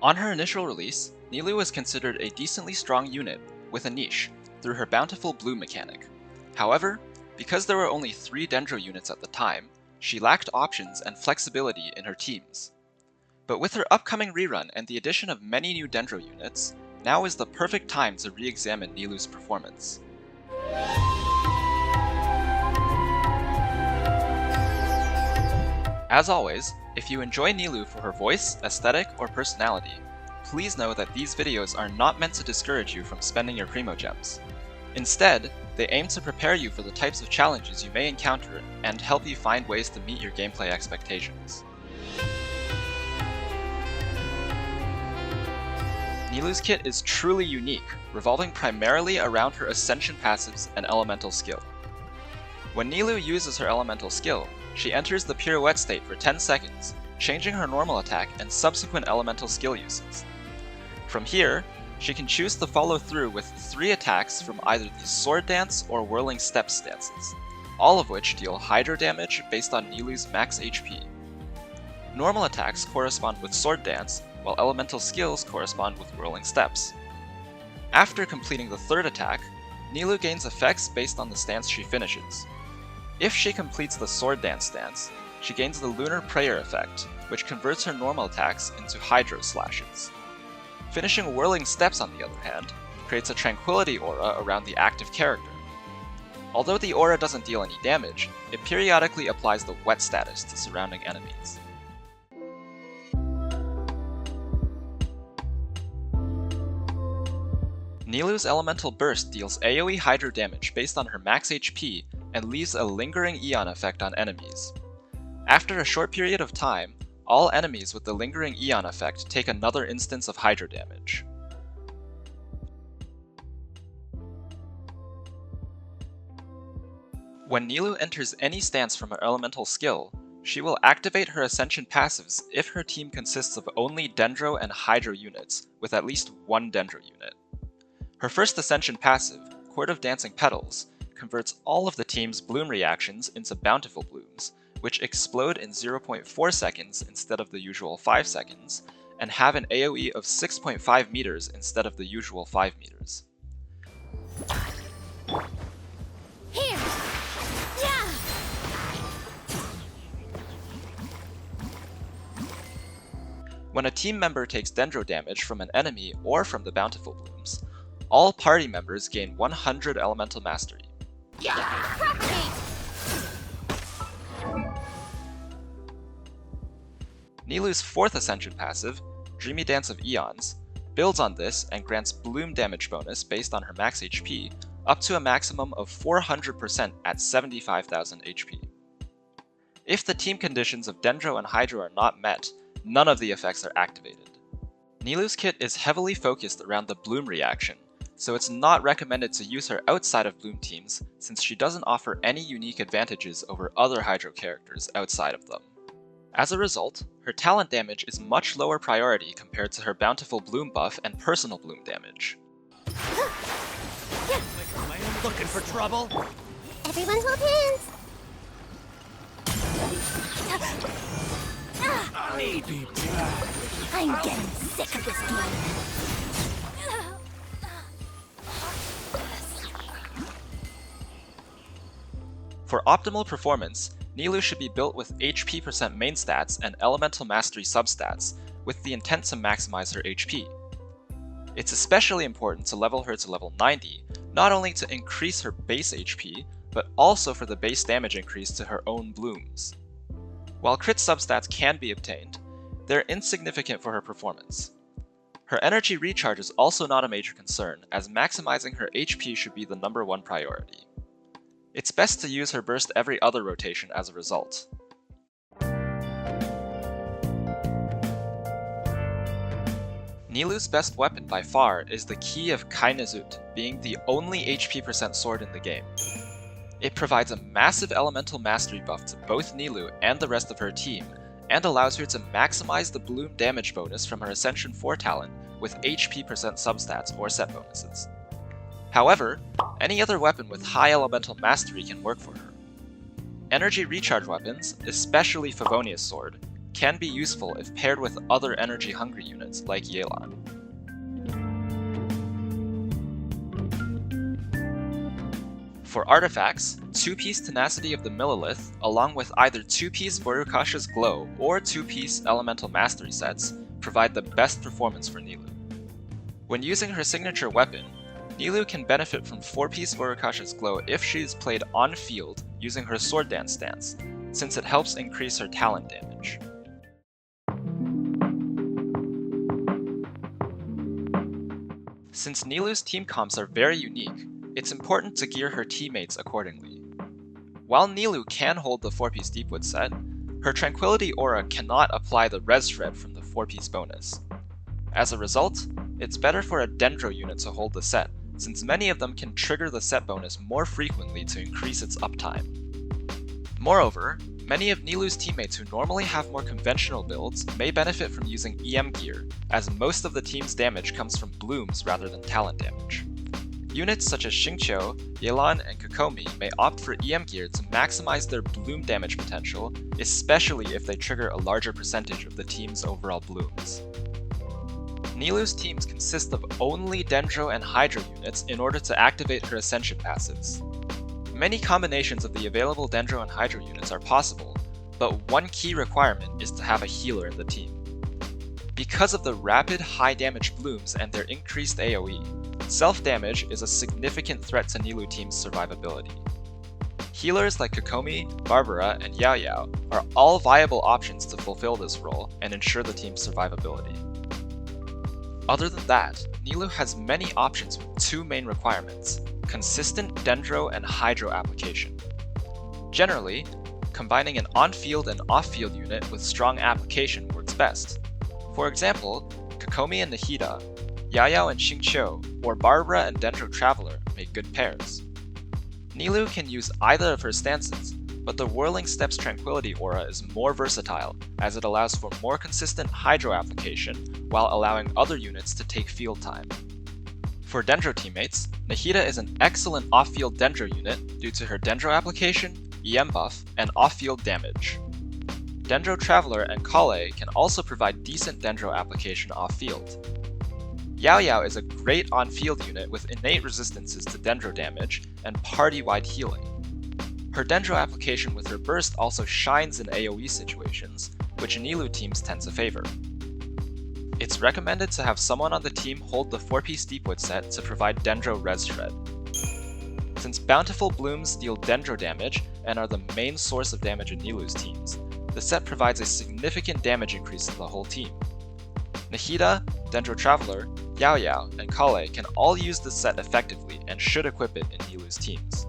On her initial release, Nilou was considered a decently strong unit with a niche through her bountiful bloom mechanic. However, because there were only 3 Dendro units at the time, she lacked options and flexibility in her teams. But with her upcoming rerun and the addition of many new Dendro units, now is the perfect time to re-examine Nilou's performance. As always, if you enjoy Nilou for her voice, aesthetic, or personality, please know that these videos are not meant to discourage you from spending your Primogems. Instead, they aim to prepare you for the types of challenges you may encounter and help you find ways to meet your gameplay expectations. Nilou's kit is truly unique, revolving primarily around her Ascension passives and elemental skill. When Nilou uses her elemental skill, she enters the pirouette state for 10 seconds, changing her normal attack and subsequent elemental skill uses. From here, she can choose to follow through with 3 attacks from either the Sword Dance or Whirling Steps stances, all of which deal Hydro damage based on Nilou's max HP. Normal attacks correspond with Sword Dance, while elemental skills correspond with Whirling Steps. After completing the 3rd attack, Nilou gains effects based on the stance she finishes. If she completes the Sword Dance stance, she gains the Lunar Prayer effect, which converts her normal attacks into Hydro slashes. Finishing Whirling Steps, on the other hand, creates a tranquility aura around the active character. Although the aura doesn't deal any damage, it periodically applies the wet status to surrounding enemies. Nilou's Elemental Burst deals AoE Hydro damage based on her max HP and leaves a lingering Aeon effect on enemies. After a short period of time, all enemies with the lingering Aeon effect take another instance of Hydro damage. When Nilou enters any stance from her elemental skill, she will activate her Ascension passives if her team consists of only Dendro and Hydro units with at least 1 Dendro unit. Her first Ascension passive, Court of Dancing Petals, converts all of the team's bloom reactions into bountiful blooms, which explode in 0.4 seconds instead of the usual 5 seconds, and have an AoE of 6.5 meters instead of the usual 5 meters. Here! Yeah! When a team member takes Dendro damage from an enemy or from the bountiful blooms, all party members gain 100 Elemental Mastery. Nilou's 4th Ascension passive, Dreamy Dance of Eons, builds on this and grants bloom damage bonus based on her max HP up to a maximum of 400% at 75,000 HP. If the team conditions of Dendro and Hydro are not met, none of the effects are activated. Nilou's kit is heavily focused around the bloom reaction, so it's not recommended to use her outside of bloom teams since she doesn't offer any unique advantages over other Hydro characters outside of them. As a result, her talent damage is much lower priority compared to her bountiful bloom buff and personal bloom damage. Looking for trouble? Everyone hold hands! I'm getting sick of this game. For optimal performance, Nilou should be built with HP % main stats and Elemental Mastery substats, with the intent to maximize her HP. It's especially important to level her to level 90, not only to increase her base HP, but also for the base damage increase to her own blooms. While crit substats can be obtained, they're insignificant for her performance. Her energy recharge is also not a major concern, as maximizing her HP should be the #1 priority. It's best to use her burst every other rotation as a result. Nilou's best weapon by far is the Key of Kainazut, being the only HP % sword in the game. It provides a massive elemental mastery buff to both Nilou and the rest of her team, and allows her to maximize the bloom damage bonus from her Ascension 4 talent with HP % substats or set bonuses. However, any other weapon with high elemental mastery can work for her. Energy recharge weapons, especially Favonia's sword, can be useful if paired with other energy-hungry units like Yelan. For artifacts, 2-piece Tenacity of the Millilith, along with either 2-piece Vorukasha's Glow or 2-piece Elemental Mastery sets, provide the best performance for Nilou. When using her signature weapon, Nilou can benefit from 4-piece Vorukasha's Glow if she is played on-field using her Sword Dance stance, since it helps increase her talent damage. Since Nilou's team comps are very unique, it's important to gear her teammates accordingly. While Nilou can hold the 4-piece Deepwood set, her Tranquility Aura cannot apply the Res Shred from the 4-piece bonus. As a result, it's better for a Dendro unit to hold the set, since many of them can trigger the set bonus more frequently to increase its uptime. Moreover, many of Nilou's teammates who normally have more conventional builds may benefit from using EM gear, as most of the team's damage comes from blooms rather than talent damage. Units such as Xingqiu, Yelan, and Kokomi may opt for EM gear to maximize their bloom damage potential, especially if they trigger a larger percentage of the team's overall blooms. Nilou's teams consist of only Dendro and Hydro units in order to activate her Ascension passives. Many combinations of the available Dendro and Hydro units are possible, but one key requirement is to have a healer in the team. Because of the rapid high damage blooms and their increased AoE, self-damage is a significant threat to Nilou team's survivability. Healers like Kokomi, Barbara, and Yao Yao are all viable options to fulfill this role and ensure the team's survivability. Other than that, Nilou has many options with two main requirements: consistent Dendro and Hydro application. Generally, combining an on-field and off-field unit with strong application works best. For example, Kokomi and Nahida, Yao Yao and Xingqiu, or Barbara and Dendro Traveler make good pairs. Nilou can use either of her stances, but the Whirling Steps Tranquility Aura is more versatile, as it allows for more consistent Hydro application while allowing other units to take field time. For Dendro teammates, Nahida is an excellent off-field Dendro unit due to her Dendro application, EM buff, and off-field damage. Dendro Traveler and Kale can also provide decent Dendro application off-field. Yao Yao is a great on-field unit with innate resistances to Dendro damage and party-wide healing. Her Dendro application with her burst also shines in AoE situations, which Nilou teams tend to favor. It's recommended to have someone on the team hold the 4-piece Deepwood set to provide Dendro Res Shred. Since Bountiful Blooms deal Dendro damage and are the main source of damage in Nilou's teams, the set provides a significant damage increase to the whole team. Nahida, Dendro Traveler, Yao Yao, and Kale can all use this set effectively and should equip it in Nilou's teams.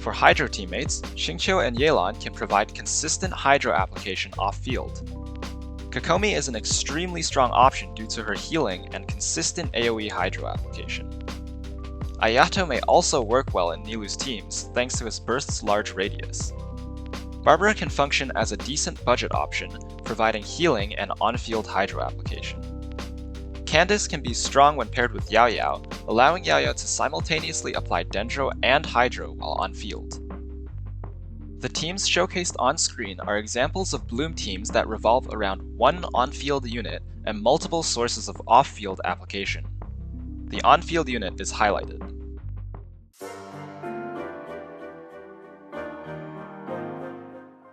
For Hydro teammates, Xingqiu and Yelan can provide consistent Hydro application off-field. Kokomi is an extremely strong option due to her healing and consistent AoE Hydro application. Ayato may also work well in Nilou's teams thanks to his burst's large radius. Barbara can function as a decent budget option, providing healing and on-field Hydro application. Candice can be strong when paired with Yao Yao, allowing Yao Yao to simultaneously apply Dendro and Hydro while on-field. The teams showcased on-screen are examples of Bloom teams that revolve around one on-field unit and multiple sources of off-field application. The on-field unit is highlighted.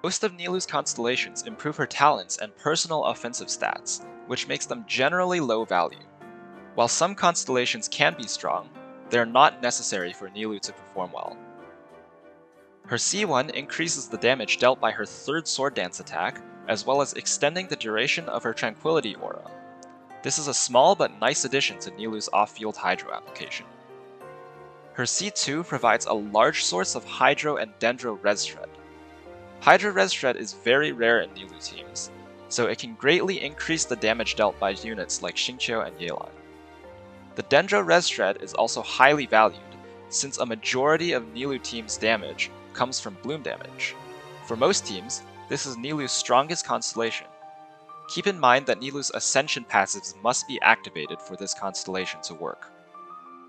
Most of Nilou's constellations improve her talents and personal offensive stats, which makes them generally low value. While some constellations can be strong, they are not necessary for Nilou to perform well. Her C1 increases the damage dealt by her third Sword Dance attack, as well as extending the duration of her Tranquility Aura. This is a small but nice addition to Nilou's off-field Hydro application. Her C2 provides a large source of Hydro and Dendro Res Shred. Hydro Res Shred is very rare in Nilou teams, so it can greatly increase the damage dealt by units like Xingqiu and Yelan. The Dendro Res Shred is also highly valued, since a majority of Nilou teams' damage comes from bloom damage. For most teams, this is Nilou's strongest constellation. Keep in mind that Nilou's Ascension passives must be activated for this constellation to work.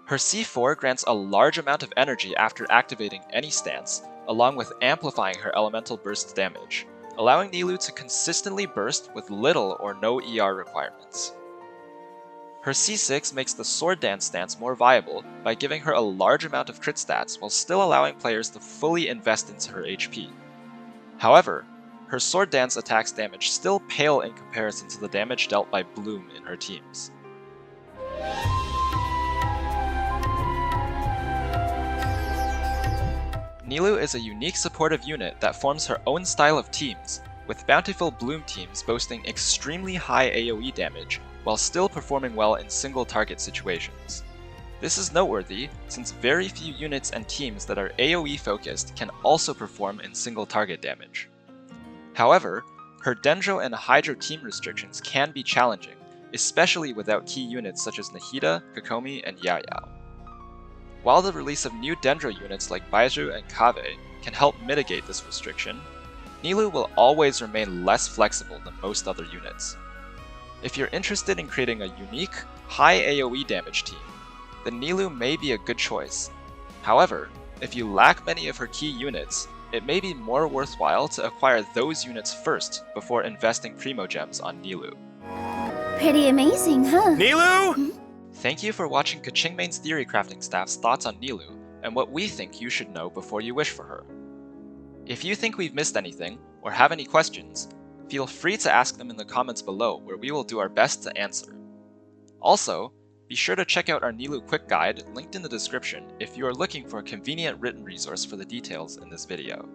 Her C4 grants a large amount of energy after activating any stance, along with amplifying her elemental burst damage, allowing Nilou to consistently burst with little or no ER requirements. Her C6 makes the Sword Dance stance more viable by giving her a large amount of crit stats while still allowing players to fully invest into her HP. However, her Sword Dance attacks damage still pale in comparison to the damage dealt by Bloom in her teams. Nilou is a unique supportive unit that forms her own style of teams, with bountiful Bloom teams boasting extremely high AoE damage while still performing well in single target situations. This is noteworthy since very few units and teams that are AoE focused can also perform in single target damage. However, her Dendro and Hydro team restrictions can be challenging, especially without key units such as Nahida, Kokomi, and Yaoyao. While the release of new Dendro units like Baizhu and Kave can help mitigate this restriction, Nilou will always remain less flexible than most other units. If you're interested in creating a unique, high AoE damage team, then Nilou may be a good choice. However, if you lack many of her key units, it may be more worthwhile to acquire those units first before investing Primogems on Nilou. Pretty amazing, huh? Nilou! Thank you for watching Kachingmain's Theorycrafting staff's thoughts on Nilou and what we think you should know before you wish for her. If you think we've missed anything, or have any questions, feel free to ask them in the comments below where we will do our best to answer. Also, be sure to check out our Nilou quick guide linked in the description if you are looking for a convenient written resource for the details in this video.